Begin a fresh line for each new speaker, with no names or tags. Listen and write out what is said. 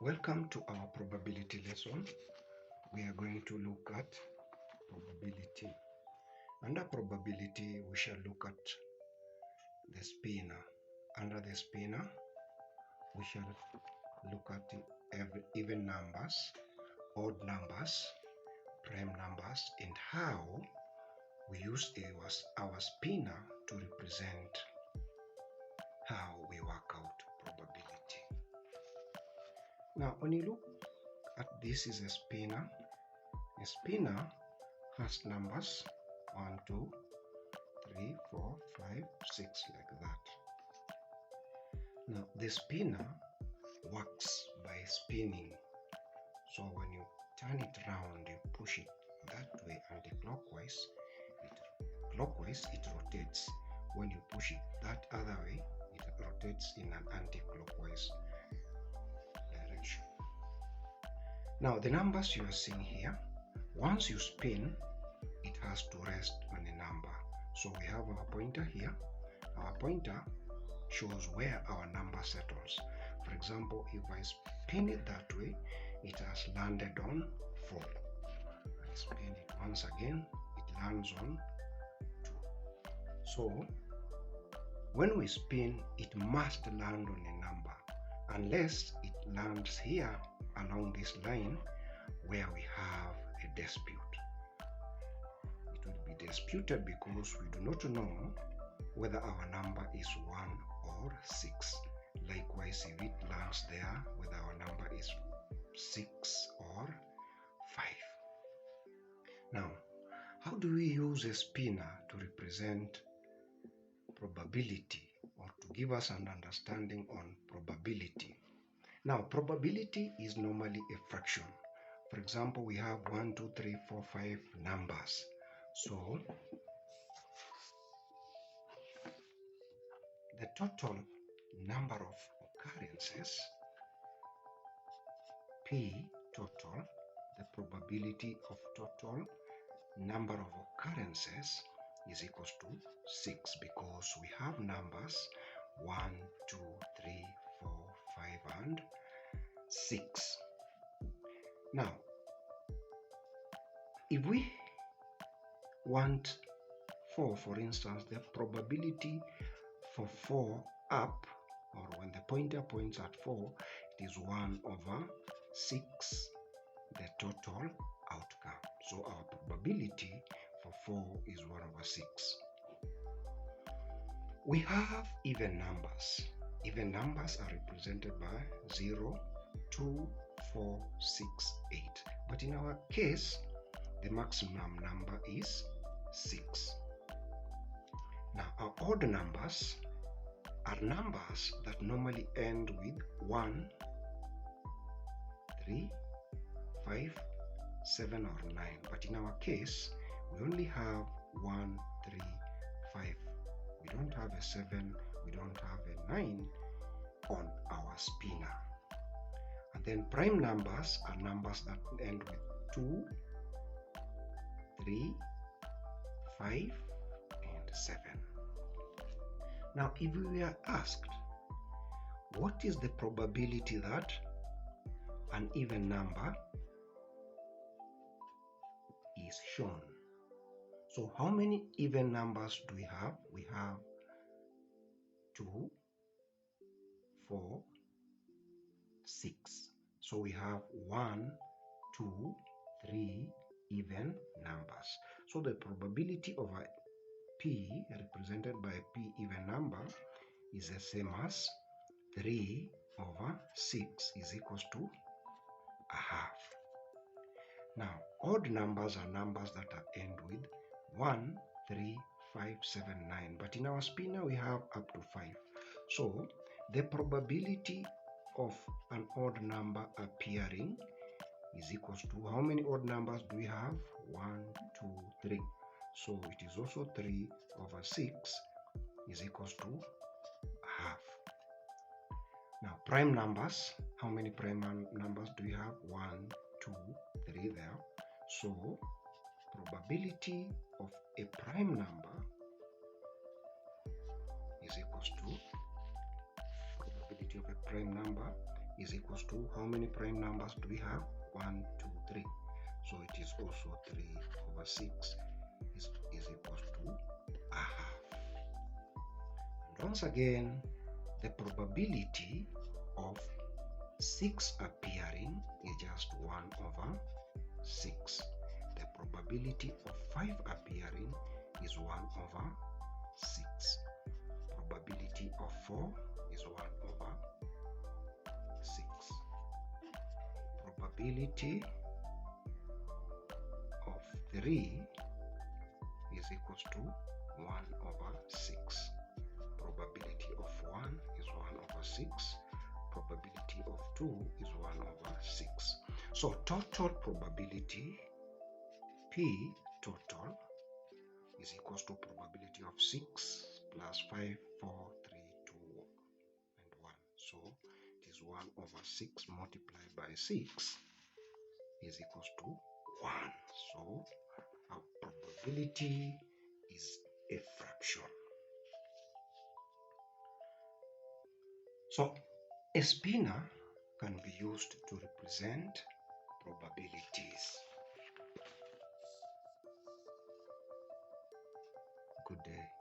Welcome to our probability lesson. We are going to look at probability. Under probability, we shall look at the spinor. Under the spinor, we shall look at even numbers, odd numbers, prime numbers, and how we use our spinor to represent how we work out probability. Now, when you look at this is a spinor has numbers 1, 2, 3, 4, 5, 6 like that. Now the spinor works by spinning. So when you turn it around, you push it that way anti-clockwise, it rotates. When you push it that other way, it rotates in an anti-clockwise direction. Now the numbers you are seeing here, once you spin, it has to rest on a number. So we have our pointer here. Our pointer shows where our number settles. For example, if I spin it that way, it has landed on 4. I spin it once again, it lands on 2. So when we spin, it must land on a number, unless it lands here along this line where we have a dispute. It will be disputed because we do not know whether our number is 1 or 6. Likewise, if it lands there, whether our number is 6 or 5. Now, how do we use a spinor to represent probability, or to give us an understanding on probability? Now, probability is normally a fraction. For example, we have 1, 2, 3, 4, 5 numbers. So the total number of occurrences, P total, the probability of total number of occurrences is equals to 6, because we have numbers 1, 2, 3, 4, 5, and 6. Now, if we want 4, for instance, the probability for 4 up, or when the pointer points at 4, it is 1 over 6, the total outcome. So our probability for 4 is 1 over 6. We have even numbers. Even numbers are represented by 0, 2, 4, 6, 8. But in our case, the maximum number is 6. Now, our odd numbers are numbers that normally end with 1, 3, 5, 7, or 9. But in our case, we only have 1, 3, 5. We don't have a 7, we don't have a 9 on our spinor. And then prime numbers are numbers that end with 2, 3, 5, and 7. Now, if we were asked, what is the probability that an even number is shown? So how many even numbers do we have? We have 2, 4, 6. So we have 1, 2, 3 even numbers. So the probability of a P, represented by a P even number, is the same as 3 over 6 is equals to a half. Now, odd numbers are numbers that end with 1, 3, 5, 7, 9. But in our spinor, we have up to 5. So the probability of an odd number appearing is equals to, how many odd numbers do we have? 1, 2, 3. So it is also 3 over 6 is equals to half. Now, prime numbers, how many prime numbers do we have? 1, 2, 3 there. So probability of a prime number is equals to, probability of a prime number is equals to, how many prime numbers do we have? 1, 2, 3. So it is also 3 over 6 is equals to a half. And once again, the probability of 6 appearing is just 1 over 6. The probability of 5 appearing is 1 over 6. Probability of 4 is 1 over 6. Probability of 3 is equals to 1 over 6. Probability of 1 is 1 over 6. Probability of 2 is 1 over 6. So total probability P total is equals to probability of 6 plus 5, 4, 3, 2, and 1. So it is 1 over 6 multiplied by 6 is equals to 1. So our probability is a fraction. So a spinner can be used to represent probabilities.